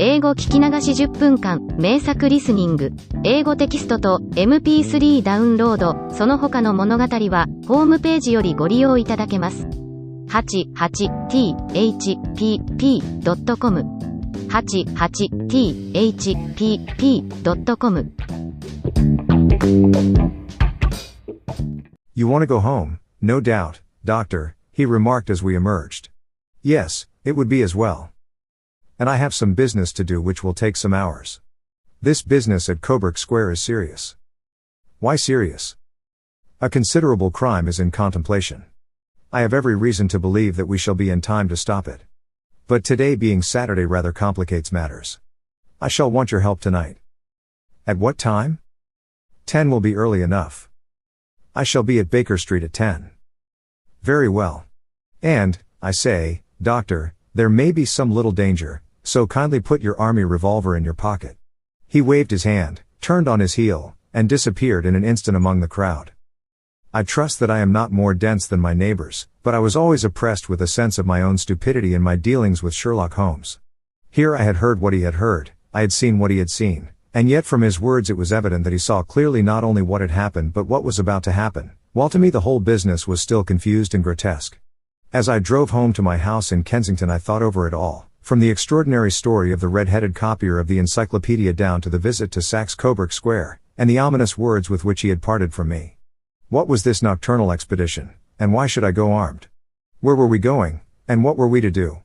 英語聞き流し10分間、名作リスニング、英語テキストと MP3 ダウンロード、その他の物語は、ホームページよりご利用いただけます。88thpp.com 88thpp.com You want to go home? No doubt, Doctor, he remarked as we emerged. Yes, it would be as well. And I have some business to do which will take some hours. This business at Coburg Square is serious. Why serious? A considerable crime is in contemplation. I have every reason to believe that we shall be in time to stop it. But today being Saturday rather complicates matters. I shall want your help tonight. At what time? 10 will be early enough. I shall be at Baker Street at 10. Very well. And, I say, Doctor, there may be some little danger, so kindly put your army revolver in your pocket. He waved his hand, turned on his heel, and disappeared in an instant among the crowd. I trust that I am not more dense than my neighbors, but I was always oppressed with a sense of my own stupidity in my dealings with Sherlock Holmes. Here I had heard what he had heard, I had seen what he had seen, and yet from his words it was evident that he saw clearly not only what had happened but what was about to happen, while to me the whole business was still confused and grotesque. As I drove home to my house in Kensington I thought over it all, from the extraordinary story of the red-headed copier of the encyclopedia down to the visit to Saxe Coburg Square, and the ominous words with which he had parted from me. What was this nocturnal expedition, and why should I go armed? Where were we going, and what were we to do?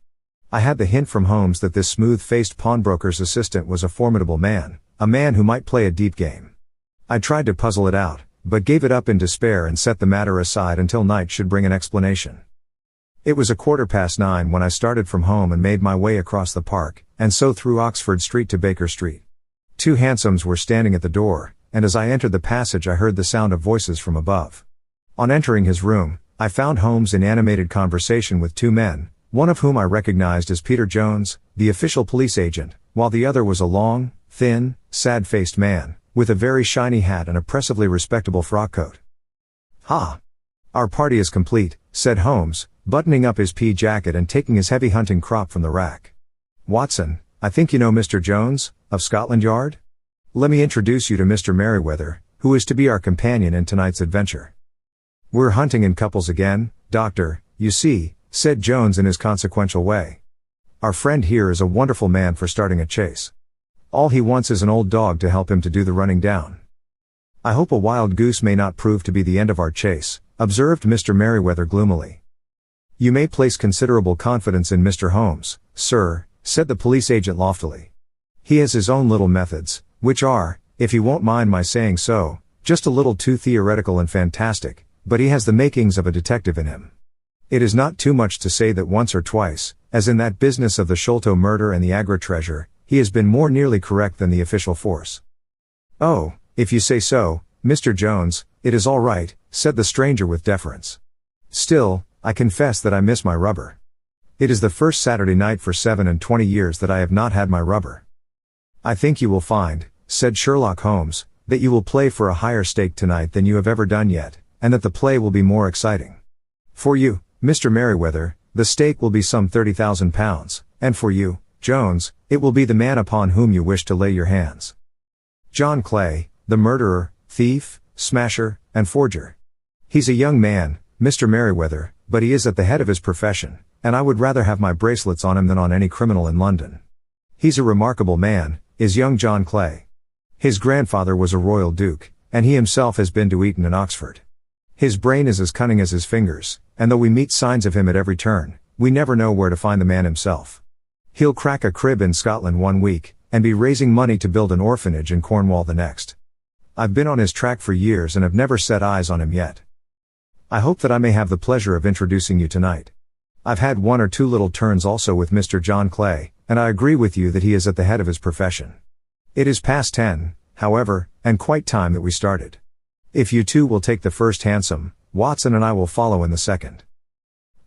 I had the hint from Holmes that this smooth-faced pawnbroker's assistant was a formidable man, a man who might play a deep game. I tried to puzzle it out, but gave it up in despair and set the matter aside until night should bring an explanation. It was 9:15 when I started from home and made my way across the park, and so through Oxford Street to Baker Street. Two hansoms were standing at the door, and as I entered the passage I heard the sound of voices from above. On entering his room, I found Holmes in animated conversation with two men, one of whom I recognized as Peter Jones, the official police agent, while the other was a long, thin, sad-faced man, with a very shiny hat and oppressively respectable frock coat. "Ha! Our party is complete," said Holmes, buttoning up his pea jacket and taking his heavy hunting crop from the rack. "Watson, I think you know Mr. Jones, of Scotland Yard? Let me introduce you to Mr. Merriweather, who is to be our companion in tonight's adventure." "We're hunting in couples again, Doctor, you see," said Jones in his consequential way. "Our friend here is a wonderful man for starting a chase. All he wants is an old dog to help him to do the running down." "I hope a wild goose may not prove to be the end of our chase," observed Mr. Merriweather gloomily. "You may place considerable confidence in Mr. Holmes, sir," said the police agent loftily. "He has his own little methods, which are, if he won't mind my saying so, just a little too theoretical and fantastic, but he has the makings of a detective in him. It is not too much to say that once or twice, as in that business of the Sholto murder and the Agra treasure, he has been more nearly correct than the official force." "Oh, if you say so, Mr. Jones, it is all right," said the stranger with deference. "Still, I confess that I miss my rubber. It is the first Saturday night for 27 years that I have not had my rubber." "I think you will find," said Sherlock Holmes, "that you will play for a higher stake tonight than you have ever done yet, and that the play will be more exciting. For you, Mr. Merriweather, the stake will be some £30,000, and for you, Jones, it will be the man upon whom you wish to lay your hands. John Clay, the murderer, thief, smasher, and forger. He's a young man, Mr. Merriweather, but he is at the head of his profession, and I would rather have my bracelets on him than on any criminal in London. He's a remarkable man, is young John Clay. His grandfather was a royal duke, and he himself has been to Eton and Oxford. His brain is as cunning as his fingers, and though we meet signs of him at every turn, we never know where to find the man himself. He'll crack a crib in Scotland one week, and be raising money to build an orphanage in Cornwall the next. I've been on his track for years and have never set eyes on him yet. I hope that I may have the pleasure of introducing you tonight. I've had one or two little turns also with Mr. John Clay, and I agree with you that he is at the head of his profession. It is past 10, however, and quite time that we started. If you two will take the first hansom, Watson and I will follow in the second."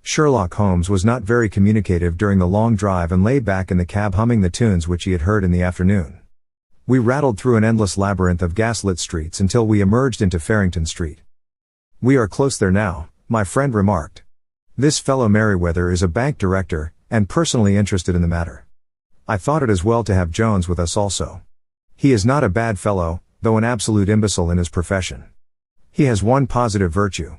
Sherlock Holmes was not very communicative during the long drive and lay back in the cab humming the tunes which he had heard in the afternoon. We rattled through an endless labyrinth of gaslit streets until we emerged into Farrington Street. "We are close there now," my friend remarked. "This fellow Merriweather is a bank director, and personally interested in the matter. I thought it as well to have Jones with us also. He is not a bad fellow, though an absolute imbecile in his profession. He has one positive virtue.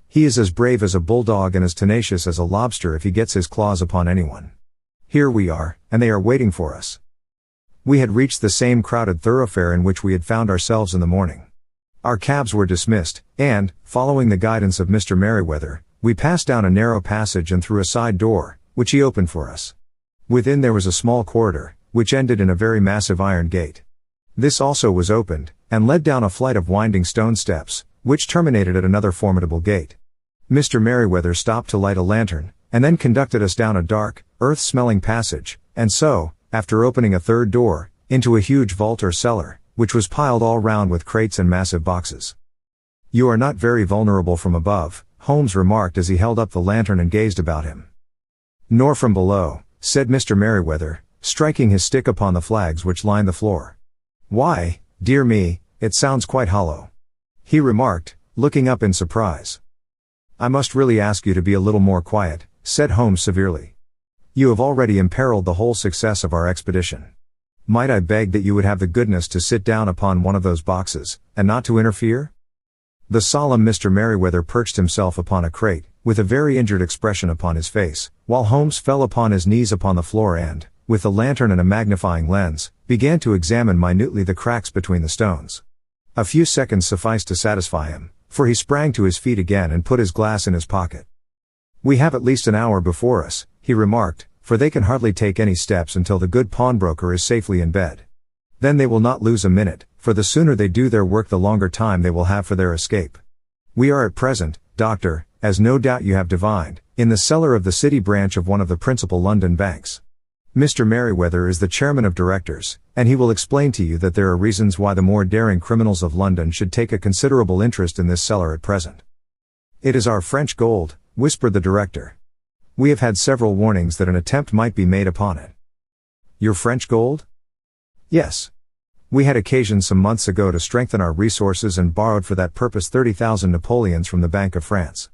He is as brave as a bulldog and as tenacious as a lobster if he gets his claws upon anyone. Here we are, and they are waiting for us. We had reached the same crowded thoroughfare in which we had found ourselves in the morning. Our cabs were dismissed, and, following the guidance of Mr. Merriweather, we passed down a narrow passage and through a side door, which he opened for us. Within there was a small corridor, which ended in a very massive iron gate. This also was opened, and led down a flight of winding stone steps, which terminated at another formidable gate. Mr. Merriweather stopped to light a lantern, and then conducted us down a dark, earth-smelling passage, and so, after opening a third door, into a huge vault or cellar, which was piled all round with crates and massive boxes. "You are not very vulnerable from above," Holmes remarked as he held up the lantern and gazed about him. "Nor from below," said Mr. Merriweather, striking his stick upon the flags which lined the floor. "Why, dear me, it sounds quite hollow," he remarked, looking up in surprise. "I must really ask you to be a little more quiet," said Holmes severely. "You have already imperiled the whole success of our expedition. Might I beg that you would have the goodness to sit down upon one of those boxes, and not to interfere?" The solemn Mr. Merriweather perched himself upon a crate, with a very injured expression upon his face, while Holmes fell upon his knees upon the floor and, with the lantern and a magnifying lens, began to examine minutely the cracks between the stones. A few seconds sufficed to satisfy him, for he sprang to his feet again and put his glass in his pocket. "We have at least an hour before us," he remarked, "for they can hardly take any steps until the good pawnbroker is safely in bed. Then they will not lose a minute, for the sooner they do their work the longer time they will have for their escape. We are at present, Doctor, as no doubt you have divined, in the cellar of the City branch of one of the principal London banks. Mr. Merriweather is the chairman of directors, and he will explain to you that there are reasons why the more daring criminals of London should take a considerable interest in this cellar at present." "It is our French gold," whispered the director. "We have had several warnings that an attempt might be made upon it." "Your French gold?" "Yes. We had occasion some months ago to strengthen our resources and borrowed for that purpose 30,000 Napoleons from the Bank of France.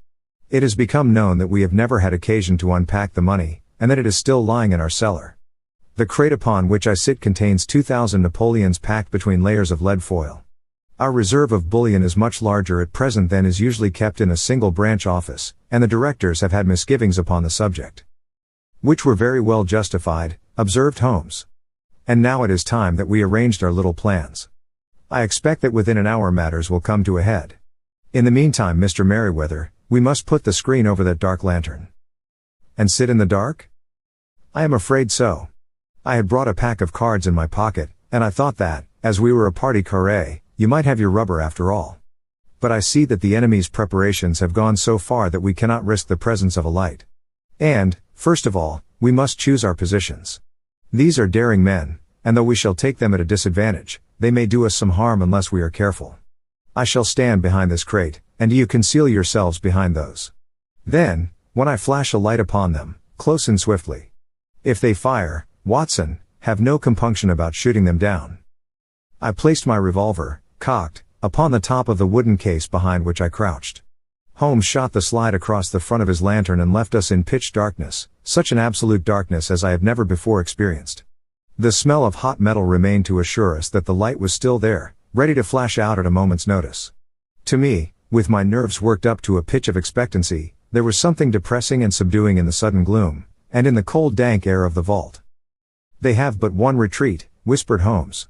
It has become known that we have never had occasion to unpack the money, and that it is still lying in our cellar. The crate upon which I sit contains 2,000 Napoleons packed between layers of lead foil. Our reserve of bullion is much larger at present than is usually kept in a single branch office, and the directors have had misgivings upon the subject." "Which were very well justified," observed Holmes. "And now it is time that we arranged our little plans. I expect that within an hour matters will come to a head. In the meantime, Mr. Merriweather, we must put the screen over that dark lantern." "And sit in the dark?" "I am afraid so. I had brought a pack of cards in my pocket, and I thought that, as we were a party carré, you might have your rubber after all. But I see that the enemy's preparations have gone so far that we cannot risk the presence of a light. And, first of all, we must choose our positions. These are daring men, and though we shall take them at a disadvantage, they may do us some harm unless we are careful. I shall stand behind this crate, and you conceal yourselves behind those. Then, when I flash a light upon them, close and swiftly. If they fire, Watson, have no compunction about shooting them down." I placed my revolver, cocked, upon the top of the wooden case behind which I crouched. Holmes shot the slide across the front of his lantern and left us in pitch darkness, such an absolute darkness as I have never before experienced. The smell of hot metal remained to assure us that the light was still there, ready to flash out at a moment's notice. To me, with my nerves worked up to a pitch of expectancy, there was something depressing and subduing in the sudden gloom, and in the cold dank air of the vault. "They have but one retreat," whispered Holmes.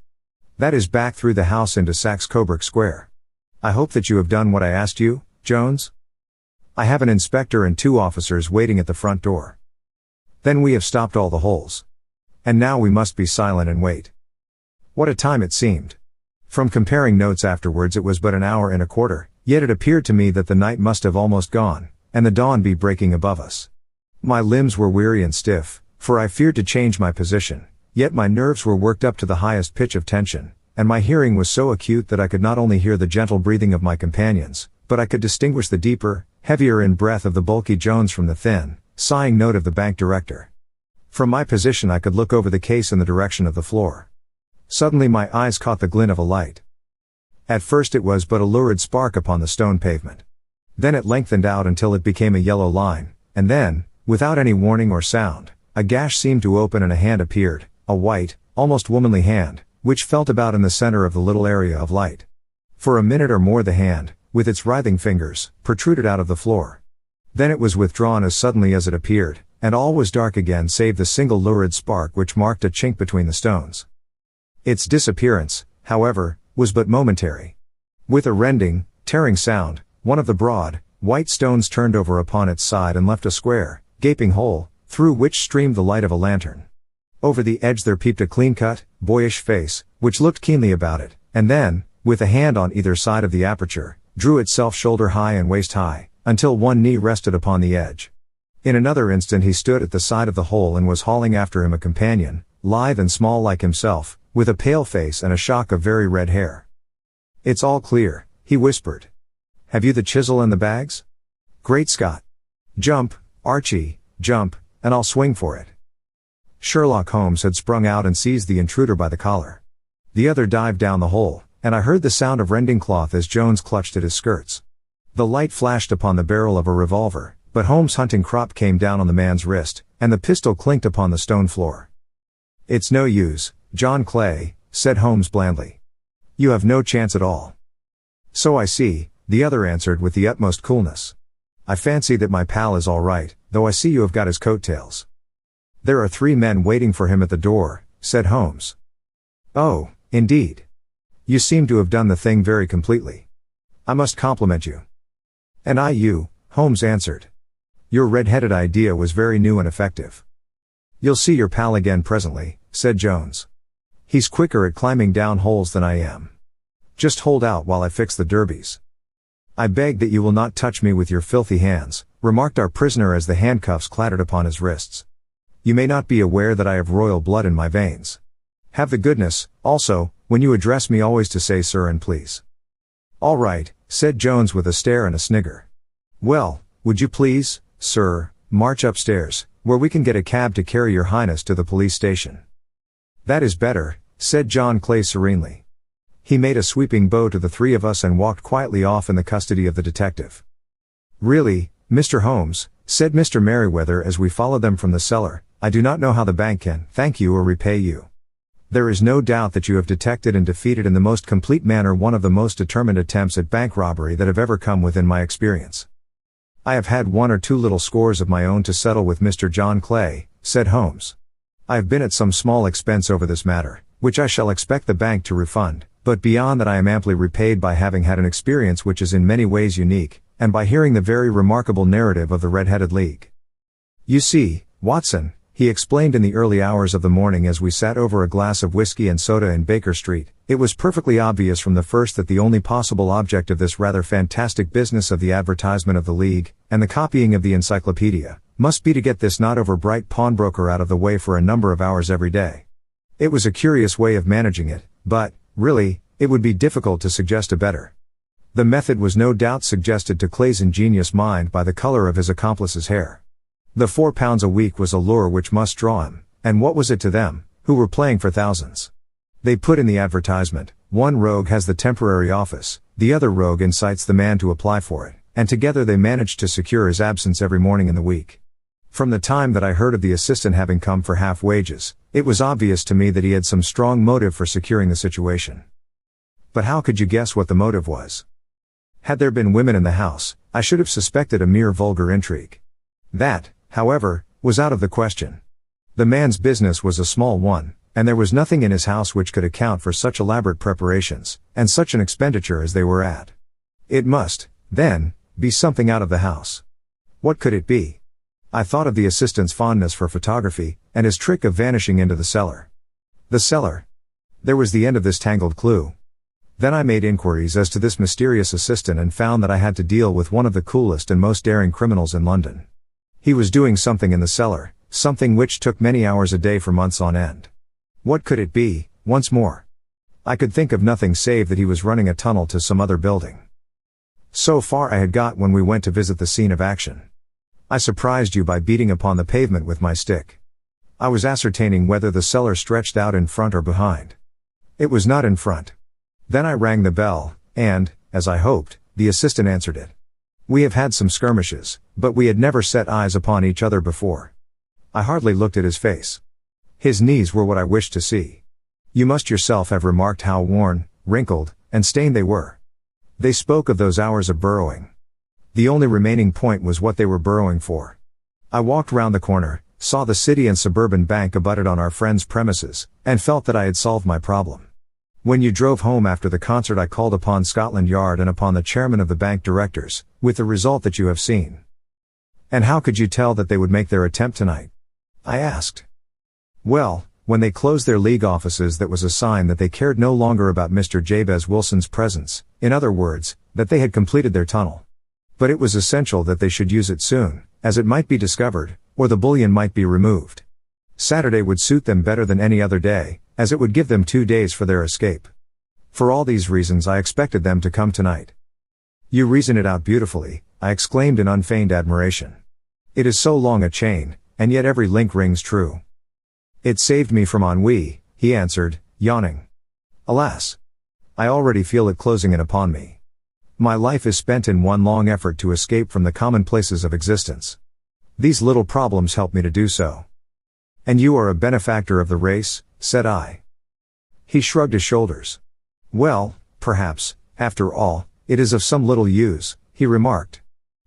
"That is back through the house into Saxe-Coburg Square. I hope that you have done what I asked you, Jones? I have an inspector and 2 officers waiting at the front door. Then we have stopped all the holes. And now we must be silent and wait." What a time it seemed! From comparing notes afterwards it was but an hour and a quarter, yet it appeared to me that the night must have almost gone, and the dawn be breaking above us. My limbs were weary and stiff, for I feared to change my position, yet my nerves were worked up to the highest pitch of tension, and my hearing was so acute that I could not only hear the gentle breathing of my companions, but I could distinguish the deeper, heavier in breath of the bulky Jones from the thin, sighing note of the bank director. From my position I could look over the case in the direction of the floor. Suddenly my eyes caught the glint of a light. At first it was but a lurid spark upon the stone pavement. Then it lengthened out until it became a yellow line, and then, without any warning or sound, a gash seemed to open and a hand appeared, a white, almost womanly hand, which felt about in the center of the little area of light. For a minute or more the hand, with its writhing fingers, protruded out of the floor. Then it was withdrawn as suddenly as it appeared, and all was dark again save the single lurid spark which marked a chink between the stones. Its disappearance, however, was but momentary. With a rending, tearing sound, one of the broad, white stones turned over upon its side and left a square, gaping hole, through which streamed the light of a lantern. Over the edge there peeped a clean-cut, boyish face, which looked keenly about it, and then, with a hand on either side of the aperture, drew itself shoulder-high and waist-high, until one knee rested upon the edge. In another instant he stood at the side of the hole and was hauling after him a companion, lithe and small like himself, with a pale face and a shock of very red hair. "It's all clear," he whispered. "Have you the chisel and the bags? Great Scott! Jump, Archie, jump, and I'll swing for it." Sherlock Holmes had sprung out and seized the intruder by the collar. The other dived down the hole, and I heard the sound of rending cloth as Jones clutched at his skirts. The light flashed upon the barrel of a revolver, but Holmes' hunting crop came down on the man's wrist, and the pistol clinked upon the stone floor. "It's no use, John Clay," said Holmes blandly. "You have no chance at all." "So I see," the other answered with the utmost coolness. "I fancy that my pal is all right, though I see you have got his coat-tails." "There are 3 men waiting for him at the door," said Holmes. "Oh, indeed. You seem to have done the thing very completely. I must compliment you." "And I you," Holmes answered. "Your red-headed idea was very new and effective." "You'll see your pal again presently," said Jones. "He's quicker at climbing down holes than I am. Just hold out while I fix the derbies." "I beg that you will not touch me with your filthy hands," remarked our prisoner as the handcuffs clattered upon his wrists. "You may not be aware that I have royal blood in my veins. Have the goodness, also, when you address me always to say sir and please." "All right," said Jones with a stare and a snigger. "Well, would you please, sir, march upstairs, where we can get a cab to carry your highness to the police station." "That is better," said John Clay serenely. He made a sweeping bow to the 3 of us and walked quietly off in the custody of the detective. "Really, Mr. Holmes," said Mr. Merriweather as we followed them from the cellar, "I do not know how the bank can thank you or repay you. There is no doubt that you have detected and defeated in the most complete manner one of the most determined attempts at bank robbery that have ever come within my experience." "I have had 1 or 2 little scores of my own to settle with Mr. John Clay," said Holmes. "I have been at some small expense over this matter, which I shall expect the bank to refund, but beyond that I am amply repaid by having had an experience which is in many ways unique, and by hearing the very remarkable narrative of the Red-Headed League. You see, Watson," he explained in the early hours of the morning as we sat over a glass of whiskey and soda in Baker Street, "it was perfectly obvious from the first that the only possible object of this rather fantastic business of the advertisement of the League, and the copying of the encyclopedia, must be to get this not over bright pawnbroker out of the way for a number of hours every day. It was a curious way of managing it, but, really, it would be difficult to suggest a better. The method was no doubt suggested to Clay's ingenious mind by the color of his accomplice's hair. The £4 a week was a lure which must draw him, and what was it to them, who were playing for thousands? They put in the advertisement, one rogue has the temporary office, the other rogue incites the man to apply for it, and together they managed to secure his absence every morning in the week. From the time that I heard of the assistant having come for half wages, it was obvious to me that he had some strong motive for securing the situation. But how could you guess what the motive was? Had there been women in the house, I should have suspected a mere vulgar intrigue. That, however, was out of the question. The man's business was a small one, and there was nothing in his house which could account for such elaborate preparations, and such an expenditure as they were at. It must, then, be something out of the house. What could it be? I thought of the assistant's fondness for photography, and his trick of vanishing into the cellar. The cellar. There was the end of this tangled clue. Then I made inquiries as to this mysterious assistant and found that I had to deal with one of the coolest and most daring criminals in London. He was doing something in the cellar, something which took many hours a day for months on end. What could it be, once more? I could think of nothing save that he was running a tunnel to some other building. So far I had got when we went to visit the scene of action. I surprised you by beating upon the pavement with my stick. I was ascertaining whether the cellar stretched out in front or behind. It was not in front. Then I rang the bell, and, as I hoped, the assistant answered it. We have had some skirmishes, but we had never set eyes upon each other before. I hardly looked at his face. His knees were what I wished to see. You must yourself have remarked how worn, wrinkled, and stained they were. They spoke of those hours of burrowing. The only remaining point was what they were burrowing for. I walked round the corner, saw the city and suburban bank abutted on our friend's premises, and felt that I had solved my problem. When you drove home after the concert, I called upon Scotland Yard and upon the chairman of the bank directors, with the result that you have seen. And how could you tell that they would make their attempt tonight? I asked. Well, when they closed their league offices, that was a sign that they cared no longer about Mr. Jabez Wilson's presence, in other words, that they had completed their tunnel. But it was essential that they should use it soon, as it might be discovered, or the bullion might be removed. Saturday would suit them better than any other day, as it would give them 2 days for their escape. For all these reasons I expected them to come tonight. You reason it out beautifully, I exclaimed in unfeigned admiration. It is so long a chain, and yet every link rings true. It saved me from ennui, he answered, yawning. Alas! I already feel it closing in upon me. My life is spent in one long effort to escape from the commonplaces of existence. These little problems help me to do so. And you are a benefactor of the race, said I. He shrugged his shoulders. Well, perhaps, after all, it is of some little use, he remarked.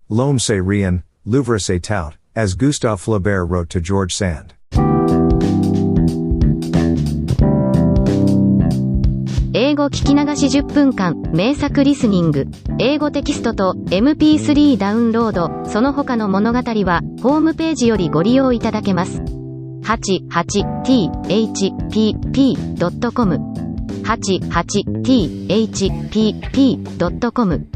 L'homme c'est rien, l'ouvre c'est tout, as Gustave Flaubert wrote to George Sand. 英語聞き流し10分間、名作リスニング、英語テキストと MP3 ダウンロード、その他の物語は、ホームページよりご利用いただけます。88thpp.com 88thpp.com